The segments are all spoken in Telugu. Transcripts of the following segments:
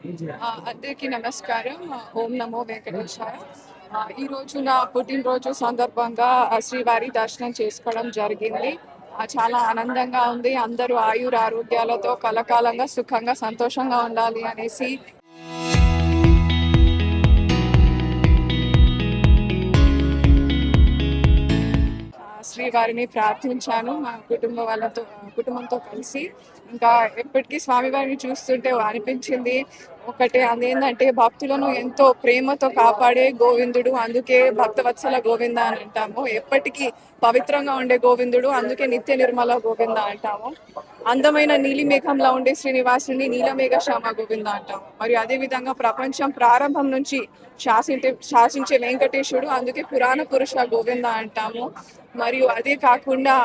అందరికీ నమస్కారం. ఓం నమో వెంకటేశాయ. ఈరోజు నా పుట్టినరోజు సందర్భంగా శ్రీవారి దర్శనం చేసుకోవడం జరిగింది. చాలా ఆనందంగా ఉంది. అందరూ ఆయురారోగ్యాలతో కలకాలంగా సుఖంగా సంతోషంగా ఉండాలి అనేసి శ్రీవారిని ప్రార్థించాను మా కుటుంబంతో కలిసి. ఇంకా ఎప్పటికీ స్వామివారిని చూస్తుంటే అనిపించింది ఒకటే, అదేంటంటే భక్తులను ఎంతో ప్రేమతో కాపాడే గోవిందుడు, అందుకే భక్తవత్సల గోవింద అని అంటాము. ఎప్పటికీ పవిత్రంగా ఉండే గోవిందుడు, అందుకే నిత్య నిర్మల గోవింద అంటాము. అందమైన నీలి మేఘంలో ఉండే శ్రీనివాసుని నీలమేఘ శ్యామ గోవింద అంటాం. మరియు అదే విధంగా ప్రపంచం ప్రారంభం నుంచి శాసించే వెంకటేశుడు, అందుకే పురాణ పురుష గోవింద అంటాము. మరియు అదే కాకుండా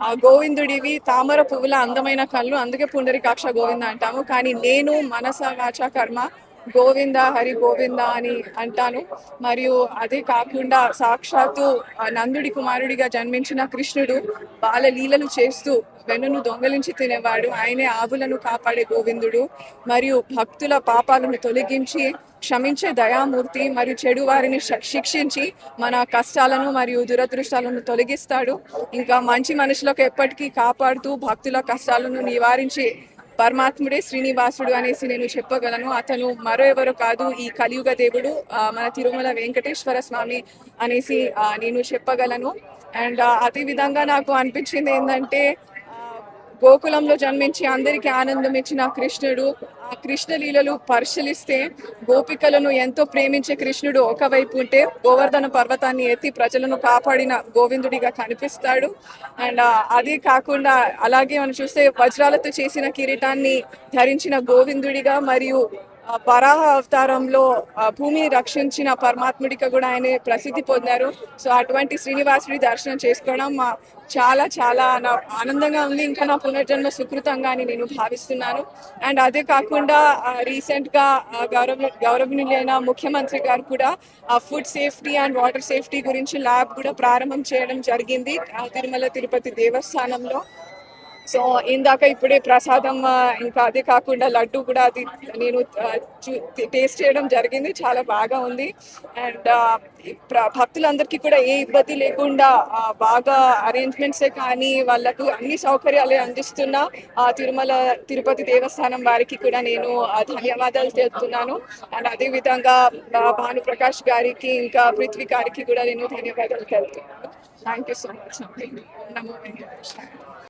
ఆ గోవిందుడివి తామర పువ్వుల అందమైన కళ్ళు, అందుకే పుండరీకాక్ష గోవింద అంటాము. కానీ నేను మనస వాచ కర్మ గోవింద హరి గోవింద అని అంటాను. మరియు అదే కాకుండా సాక్షాత్తు నందుడి కుమారుడిగా జన్మించిన కృష్ణుడు బాల లీలలు చేస్తూ వెన్నును దొంగలించి తినేవాడు. ఆయనే ఆవులను కాపాడే గోవిందుడు. మరియు భక్తుల పాపాలను తొలగించి క్షమించే దయామూర్తి. మరియు చెడు వారిని శిక్షించి మన కష్టాలను మరియు దురదృష్టాలను తొలగిస్తాడు. ఇంకా మంచి మనుషులకు ఎప్పటికీ కాపాడుతూ భక్తుల కష్టాలను నివారించి పరమాత్ముడే శ్రీనివాసుడు అనేసి నేను చెప్పగలను. అతను మరో ఎవరు కాదు, ఈ కలియుగ దేవుడు మన తిరుమల వెంకటేశ్వర స్వామి అనేసి నేను చెప్పగలను. అండ్ అదే విధంగా నాకు అనిపించింది ఏంటంటే, గోకులంలో జన్మించి అందరికీ ఆనందం ఇచ్చిన కృష్ణుడు, ఆ కృష్ణ లీలలు పరిశీలిస్తే గోపికలను ఎంతో ప్రేమించే కృష్ణుడు ఒకవైపు ఉంటే, గోవర్ధన పర్వతాన్ని ఎత్తి ప్రజలను కాపాడిన గోవిందుడిగా కనిపిస్తాడు. అండ్ అదే కాకుండా అలాగే మనం చూస్తే వజ్రాలతో చేసిన కిరీటాన్ని ధరించిన గోవిందుడిగా, మరియు వరాహ అవతారంలో భూమిని రక్షించిన పరమాత్ముడిగా కూడా ఆయన ప్రసిద్ధి పొందారు. సో అటువంటి శ్రీనివాసుడి దర్శనం చేసుకోవడం చాలా చాలా ఆనందంగా ఉంది. ఇంకా నా పునర్జన్మ సుకృతంగా అని నేను భావిస్తున్నాను. అండ్ అదే కాకుండా రీసెంట్గా గౌరవనీయులైన ముఖ్యమంత్రి గారు కూడా food safety and water safety గురించి ల్యాబ్ కూడా ప్రారంభం చేయడం జరిగింది తిరుమల తిరుపతి దేవస్థానంలో. సో ఇందాక ఇప్పుడే ప్రసాదం, ఇంకా అదే కాకుండా లడ్డు కూడా అది నేను టేస్ట్ చేయడం జరిగింది. చాలా బాగా ఉంది. అండ్ భక్తులందరికీ కూడా ఏ ఇబ్బంది లేకుండా బాగా అరేంజ్మెంట్సే కానీ వాళ్ళకు అన్ని సౌకర్యాలే అందిస్తున్న తిరుమల తిరుపతి దేవస్థానం వారికి కూడా నేను ధన్యవాదాలు తెలుపుతున్నాను. అండ్ అదేవిధంగా భానుప్రకాష్ గారికి, ఇంకా పృథ్వీ గారికి కూడా నేను ధన్యవాదాలు తెలుపుతున్నాను. Thank you so much. Namo Venkatesaya.